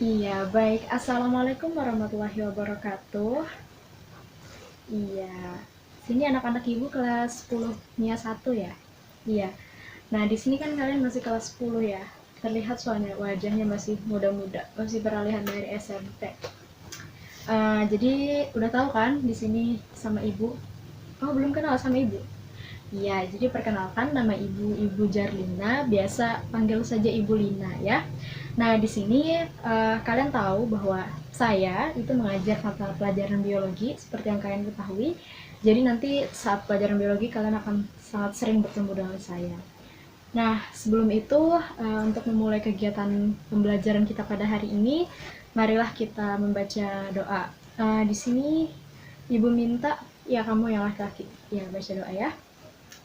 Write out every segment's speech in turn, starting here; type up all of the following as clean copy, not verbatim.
Iya, baik. Assalamualaikum warahmatullahi wabarakatuh. Iya, sini anak-anak ibu kelas 10-nya 1 ya? Iya. Nah, di sini kan kalian masih kelas 10 ya? Terlihat soalnya wajahnya masih muda-muda, masih peralihan dari SMP. Jadi udah tahu kan di sini sama ibu? Oh, belum kenal sama ibu? Iya, jadi perkenalkan nama Ibu Jarlina, biasa panggil saja Ibu Lina ya. Nah, di sini kalian tahu bahwa saya itu mengajar mata pelajaran biologi seperti yang kalian ketahui. Jadi nanti saat pelajaran biologi kalian akan sangat sering bertemu dengan saya. Nah, sebelum itu untuk memulai kegiatan pembelajaran kita pada hari ini, marilah kita membaca doa. Di sini Ibu minta ya kamu yang laki-laki ya baca doa ya.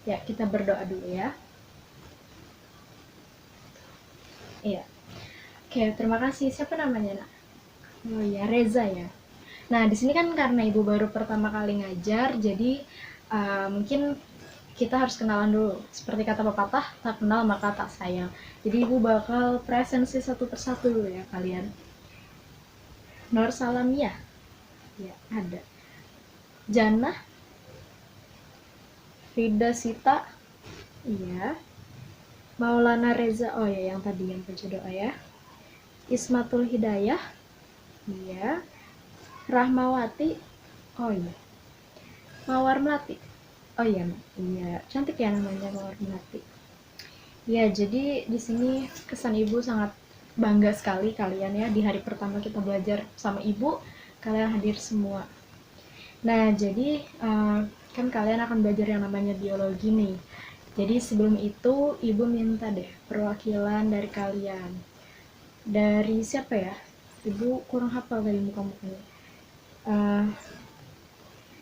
Ya, kita berdoa dulu ya. Iya. Oke, terima kasih. Siapa namanya, Nak? Oh iya, Reza ya. Nah, di sini kan karena Ibu baru pertama kali ngajar, jadi mungkin kita harus kenalan dulu. Seperti kata pepatah, tak kenal maka tak sayang. Jadi Ibu bakal presensi satu persatu dulu ya kalian. Nur Salamiyah. Ya, ada. Jannah, Rida Sita. Iya. Maulana Reza. Oh ya, yang tadi yang baca doa ya. Ismatul Hidayah. Iya. Rahmawati. Oh iya. Mawar Melati. Oh iya, iya. Cantik ya namanya Mawar Melati. Ya, jadi di sini kesan ibu sangat bangga sekali kalian ya di hari pertama kita belajar sama ibu, kalian hadir semua. Nah, jadi kan kalian akan belajar yang namanya biologi nih. Jadi sebelum itu ibu minta deh perwakilan dari kalian. Dari siapa ya? Ibu kurang hafal dari muka-mukanya. Uh,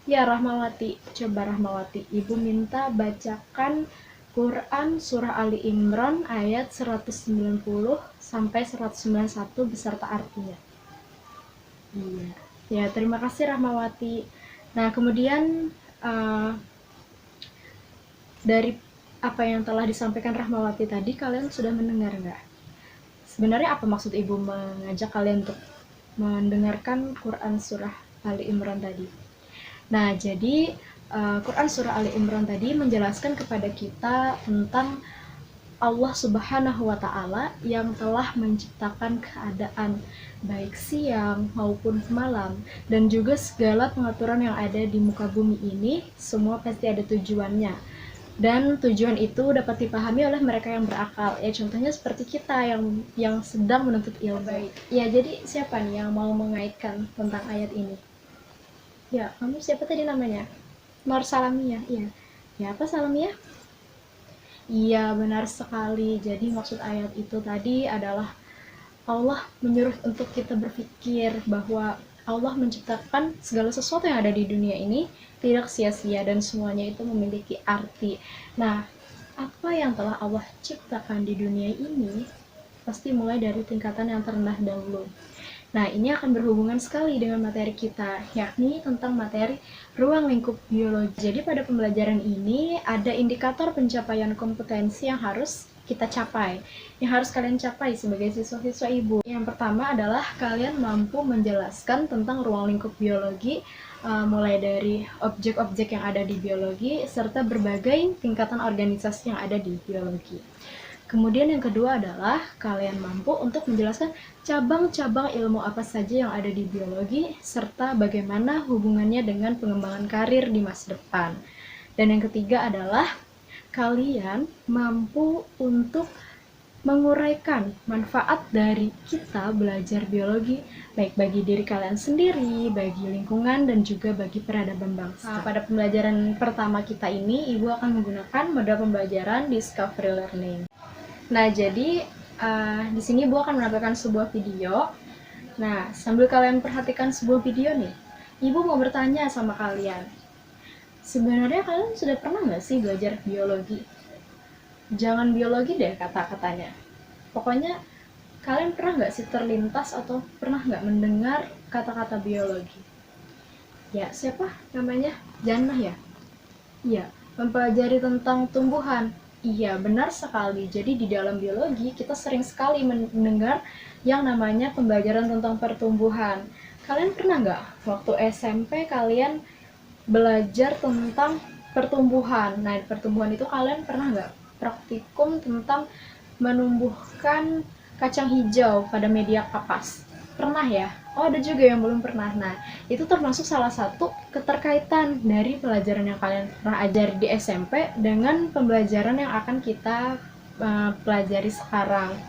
Ya, Rahmawati. Coba Rahmawati. Ibu minta bacakan Quran Surah Ali Imran ayat 190 sampai 191 beserta artinya. Iya. Ya, terima kasih Rahmawati. Nah, kemudian uh, dari apa yang telah disampaikan Rahmawati tadi, kalian sudah mendengar nggak? Sebenarnya apa maksud Ibu mengajak kalian untuk mendengarkan Quran Surah Ali Imran tadi? Nah, jadi Quran Surah Ali Imran tadi menjelaskan kepada kita tentang Allah Subhanahu wa Ta'ala yang telah menciptakan keadaan baik siang maupun malam, dan juga segala pengaturan yang ada di muka bumi ini semua pasti ada tujuannya, dan tujuan itu dapat dipahami oleh mereka yang berakal ya, contohnya seperti kita yang sedang menuntut ilmu. Baik ya, jadi siapa nih yang mau mengaitkan tentang ayat ini? Ya, kamu siapa tadi namanya? Nur Salamiyah, iya. Ya, apa Salamiyah? Iya, benar sekali. Jadi maksud ayat itu tadi adalah Allah menyuruh untuk kita berpikir bahwa Allah menciptakan segala sesuatu yang ada di dunia ini tidak sia-sia dan semuanya itu memiliki arti. Nah, apa yang telah Allah ciptakan di dunia ini pasti mulai dari tingkatan yang terendah dahulu. Nah, ini akan berhubungan sekali dengan materi kita, yakni tentang materi ruang lingkup biologi. Jadi pada pembelajaran ini ada indikator pencapaian kompetensi yang harus kita capai, yang harus kalian capai sebagai siswa-siswa ibu. Yang pertama adalah kalian mampu menjelaskan tentang ruang lingkup biologi, mulai dari objek-objek yang ada di biologi, serta berbagai tingkatan organisasi yang ada di biologi. Kemudian yang kedua adalah kalian mampu untuk menjelaskan cabang-cabang ilmu apa saja yang ada di biologi, serta bagaimana hubungannya dengan pengembangan karir di masa depan. Dan yang ketiga adalah kalian mampu untuk menguraikan manfaat dari kita belajar biologi, baik bagi diri kalian sendiri, bagi lingkungan, dan juga bagi peradaban bangsa. Nah, pada pembelajaran pertama kita ini, Ibu akan menggunakan model pembelajaran Discovery Learning. Nah, jadi di sini Ibu akan menampilkan sebuah video. Nah, sambil kalian perhatikan sebuah video nih, Ibu mau bertanya sama kalian. Sebenarnya kalian sudah pernah nggak sih belajar biologi? Jangan biologi deh kata-katanya. Pokoknya kalian pernah nggak sih terlintas atau pernah nggak mendengar kata-kata biologi? Ya, siapa namanya? Jannah ya? Iya, mempelajari tentang tumbuhan. Iya, benar sekali. Jadi di dalam biologi kita sering sekali mendengar yang namanya pembelajaran tentang pertumbuhan. Kalian pernah nggak waktu SMP kalian belajar tentang pertumbuhan? Nah, di pertumbuhan itu kalian pernah nggak praktikum tentang menumbuhkan kacang hijau pada media kapas? Pernah ya? Oh, ada juga yang belum pernah. Nah, itu termasuk salah satu keterkaitan dari pelajaran yang kalian pernah ajari di SMP dengan pembelajaran yang akan kita pelajari sekarang.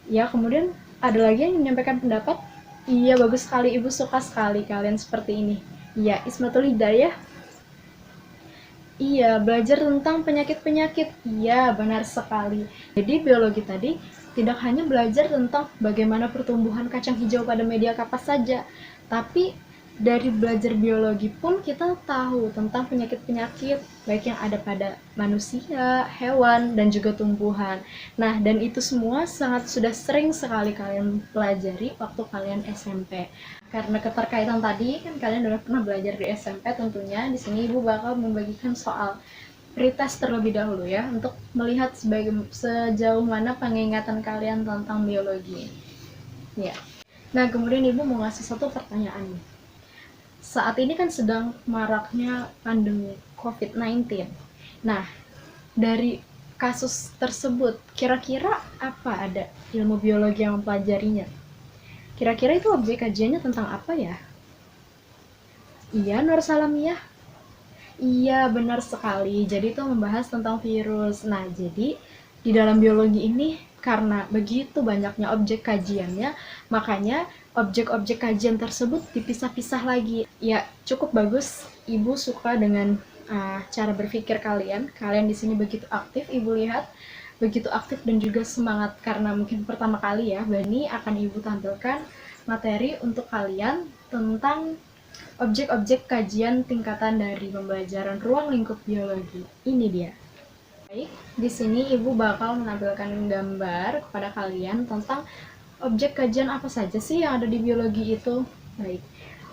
Ya, kemudian ada lagi yang menyampaikan pendapat. Iya, bagus sekali. Ibu suka sekali kalian seperti ini. Iya, Ismatul Hidayah. Iya, belajar tentang penyakit-penyakit. Iya, benar sekali. Jadi biologi tadi tidak hanya belajar tentang bagaimana pertumbuhan kacang hijau pada media kapas saja, tapi dari belajar biologi pun kita tahu tentang penyakit-penyakit baik yang ada pada manusia, hewan, dan juga tumbuhan. Nah, dan itu semua sangat sudah sering sekali kalian pelajari waktu kalian SMP. Karena keterkaitan tadi kan kalian sudah pernah belajar di SMP tentunya. Di sini Ibu bakal membagikan soal pretest terlebih dahulu ya, untuk melihat sejauh mana pengingatan kalian tentang biologi. Ya. Nah, kemudian Ibu mau ngasih satu pertanyaan nih. Saat ini kan sedang maraknya pandemi COVID-19. Nah, dari kasus tersebut, kira-kira apa ada ilmu biologi yang mempelajarinya? Kira-kira itu objek kajiannya tentang apa ya? Iya, Nur Salamiyah? Iya, benar sekali. Jadi itu membahas tentang virus. Nah, jadi di dalam biologi ini karena begitu banyaknya objek kajiannya, makanya objek-objek kajian tersebut dipisah-pisah lagi. Ya, cukup bagus. Ibu suka dengan cara berpikir kalian. Kalian di sini begitu aktif, Ibu lihat. Begitu aktif dan juga semangat karena mungkin pertama kali ya, Bani akan Ibu tampilkan materi untuk kalian tentang objek-objek kajian tingkatan dari pembelajaran ruang lingkup biologi. Ini dia. Baik, di sini Ibu bakal menampilkan gambar kepada kalian tentang objek kajian apa saja sih yang ada di biologi itu. Baik,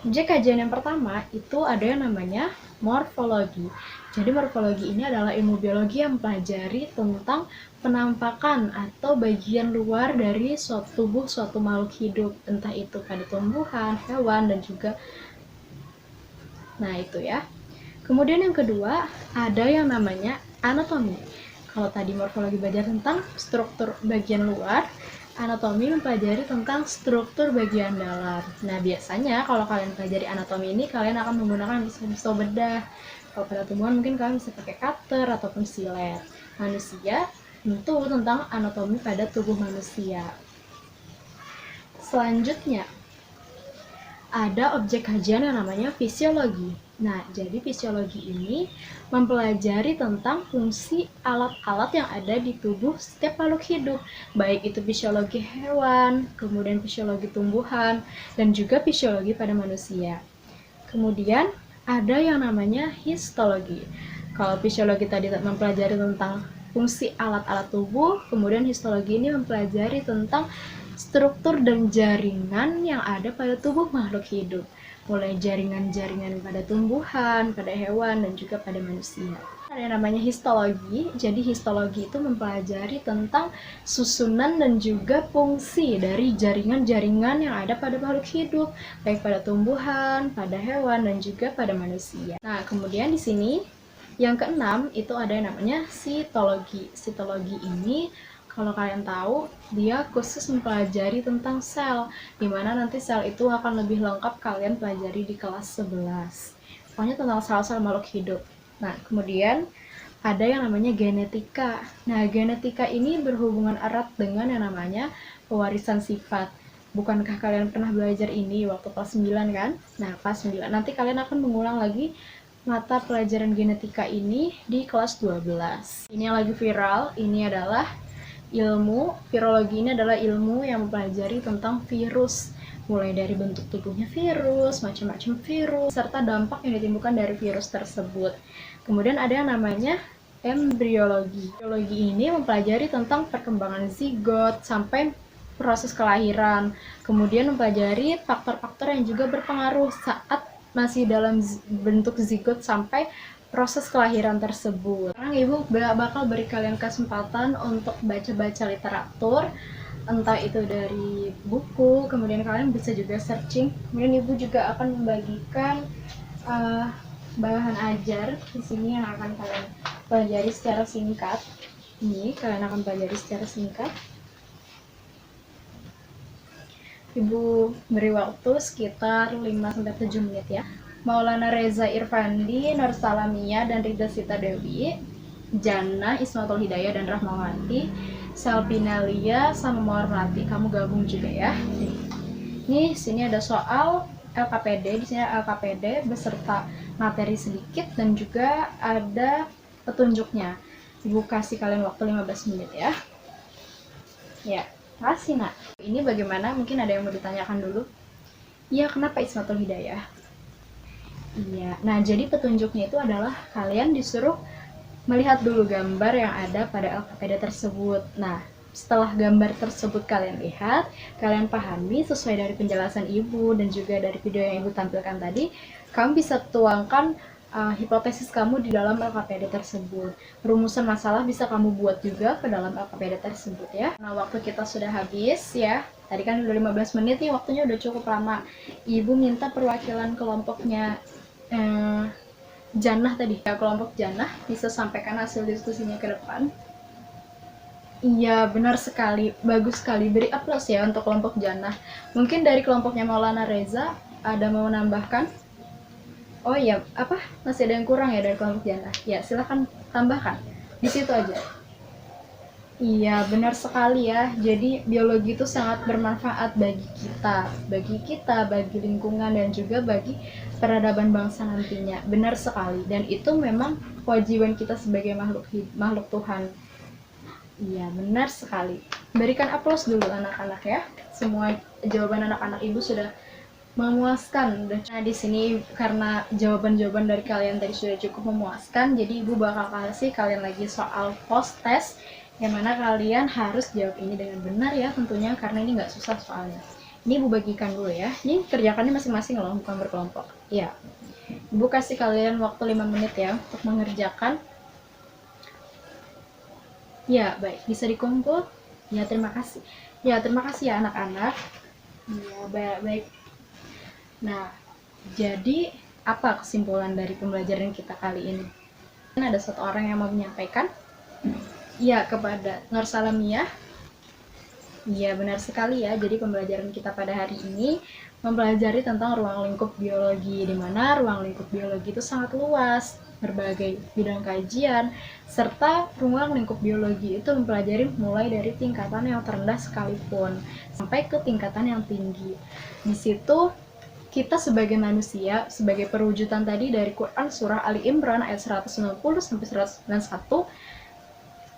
objek kajian yang pertama itu ada yang namanya morfologi. Jadi morfologi ini adalah ilmu biologi yang mempelajari tentang penampakan atau bagian luar dari suatu tubuh suatu makhluk hidup, entah itu pada tumbuhan, hewan, dan juga nah itu ya. Kemudian yang kedua ada yang namanya anatomi. Kalau tadi morfologi belajar tentang struktur bagian luar, anatomi mempelajari tentang struktur bagian dalam. Nah, biasanya kalau kalian pelajari anatomi ini, kalian akan menggunakan pisau bedah. Kalau pada tumbuhan mungkin kalian bisa pakai cutter ataupun silet. Manusia tentu tentang anatomi pada tubuh manusia. Selanjutnya, ada objek kajian yang namanya fisiologi. Nah, jadi fisiologi ini mempelajari tentang fungsi alat-alat yang ada di tubuh setiap makhluk hidup, baik itu fisiologi hewan, kemudian fisiologi tumbuhan, dan juga fisiologi pada manusia. Kemudian ada yang namanya histologi. Kalau fisiologi tadi mempelajari tentang fungsi alat-alat tubuh, kemudian histologi ini mempelajari tentang struktur dan jaringan yang ada pada tubuh makhluk hidup, mulai jaringan-jaringan pada tumbuhan, pada hewan, dan juga pada manusia. Ada yang namanya histologi. Jadi histologi itu mempelajari tentang susunan dan juga fungsi dari jaringan-jaringan yang ada pada makhluk hidup, baik pada tumbuhan, pada hewan, dan juga pada manusia. Nah, kemudian di sini yang keenam itu ada yang namanya sitologi. Sitologi ini kalau kalian tahu, dia khusus mempelajari tentang sel, dimana nanti sel itu akan lebih lengkap kalian pelajari di kelas 11. Pokoknya tentang sel-sel makhluk hidup. Nah, kemudian ada yang namanya genetika. Nah, genetika ini berhubungan erat dengan yang namanya pewarisan sifat. Bukankah kalian pernah belajar ini waktu kelas 9 kan? Nah, kelas 9. Nanti kalian akan mengulang lagi mata pelajaran genetika ini di kelas 12. Ini yang lagi viral, ini adalah virologi ini adalah ilmu yang mempelajari tentang virus, mulai dari bentuk tubuhnya virus, macam-macam virus, serta dampak yang ditimbulkan dari virus tersebut. Kemudian ada yang namanya embriologi. Embriologi ini mempelajari tentang perkembangan zigot sampai proses kelahiran, kemudian mempelajari faktor-faktor yang juga berpengaruh saat masih dalam bentuk zigot sampai proses kelahiran tersebut. Sekarang Ibu bakal beri kalian kesempatan untuk baca-baca literatur, entah itu dari buku, kemudian kalian bisa juga searching. Kemudian Ibu juga akan membagikan bahan ajar di sini yang akan kalian pelajari secara singkat. Ini kalian akan pelajari secara singkat. Ibu beri waktu sekitar 5-7 menit ya. Maulana Reza Irfandi, Nur Salamia, dan Rida Sita Dewi, Jannah, Ismatul Hidayah, dan Rahmawati, Salpinalia, sama Mawar Melati. Kamu gabung juga ya. Ini sini ada soal LKPD, di sini LKPD beserta materi sedikit dan juga ada petunjuknya. Ibu kasih kalian waktu 15 menit ya. Ya, kasih nak. Ini bagaimana? Mungkin ada yang mau ditanyakan dulu. Iya, kenapa Ismatul Hidayah? Iya, nah jadi petunjuknya itu adalah kalian disuruh melihat dulu gambar yang ada pada LKPD tersebut. Nah, setelah gambar tersebut kalian lihat, kalian pahami sesuai dari penjelasan Ibu dan juga dari video yang Ibu tampilkan tadi, kamu bisa tuangkan hipotesis kamu di dalam LKPD tersebut. Rumusan masalah bisa kamu buat juga ke dalam LKPD tersebut ya. Nah, waktu kita sudah habis ya. Tadi kan udah 15 menit nih, waktunya udah cukup lama. Ibu minta perwakilan kelompoknya Jannah tadi, ya, kelompok Jannah bisa sampaikan hasil diskusinya ke depan. Iya, benar sekali, bagus sekali, beri aplaus ya untuk kelompok Jannah. Mungkin dari kelompoknya Maulana Reza ada mau menambahkan? Oh iya, apa? Masih ada yang kurang ya dari kelompok Jannah? Ya, silahkan tambahkan, di situ aja. Iya, benar sekali ya. Jadi biologi itu sangat bermanfaat bagi lingkungan, dan juga bagi peradaban bangsa nantinya. Benar sekali. Dan itu memang kewajiban kita sebagai makhluk Tuhan. Iya, benar sekali. Berikan aplaus dulu anak-anak ya. Semua jawaban anak-anak Ibu sudah memuaskan. Nah, di sini karena jawaban-jawaban dari kalian tadi sudah cukup memuaskan, jadi Ibu bakal kasih kalian lagi soal post test yang mana kalian harus jawab ini dengan benar ya tentunya, karena ini nggak susah soalnya. Ini Ibu bagikan dulu ya. Ini kerjakannya masing-masing loh, bukan berkelompok. Iya. Ibu kasih kalian waktu 5 menit ya untuk mengerjakan. Ya, baik. Bisa dikumpul? Ya, terima kasih. Ya, terima kasih ya anak-anak. Ya, baik. Nah, jadi apa kesimpulan dari pembelajaran kita kali ini? Ada satu orang yang mau menyampaikan? Iya, kepada Nur Salamiyah. Iya, benar sekali ya. Jadi pembelajaran kita pada hari ini mempelajari tentang ruang lingkup biologi, di mana ruang lingkup biologi itu sangat luas, berbagai bidang kajian, serta ruang lingkup biologi itu mempelajari mulai dari tingkatan yang terendah sekalipun sampai ke tingkatan yang tinggi. Di situ kita sebagai manusia, sebagai perwujudan tadi dari Quran surah Ali Imran ayat 190 sampai 191,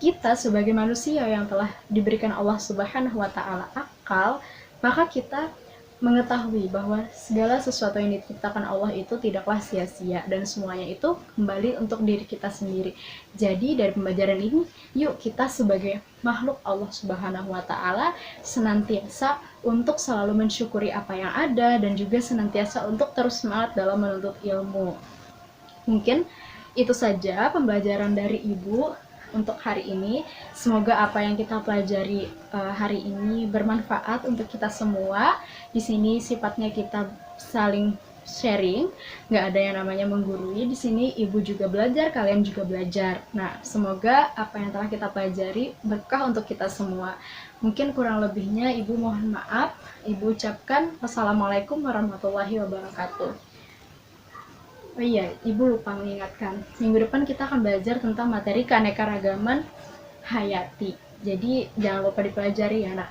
kita sebagai manusia yang telah diberikan Allah Subhanahu wa taala akal, maka kita mengetahui bahwa segala sesuatu yang diciptakan Allah itu tidaklah sia-sia, dan semuanya itu kembali untuk diri kita sendiri. Jadi dari pembelajaran ini, yuk kita sebagai makhluk Allah Subhanahu wa taala senantiasa untuk selalu mensyukuri apa yang ada, dan juga senantiasa untuk terus semangat dalam menuntut ilmu. Mungkin itu saja pembelajaran dari Ibu untuk hari ini. Semoga apa yang kita pelajari hari ini bermanfaat untuk kita semua. Di sini sifatnya kita saling sharing, nggak ada yang namanya menggurui. Di sini Ibu juga belajar, kalian juga belajar. Nah, semoga apa yang telah kita pelajari berkah untuk kita semua. Mungkin kurang lebihnya Ibu mohon maaf. Ibu ucapkan wassalamualaikum warahmatullahi wabarakatuh. Oh iya, Ibu lupa mengingatkan. Minggu depan kita akan belajar tentang materi keanekaragaman hayati. Jadi jangan lupa dipelajari ya anak-anak.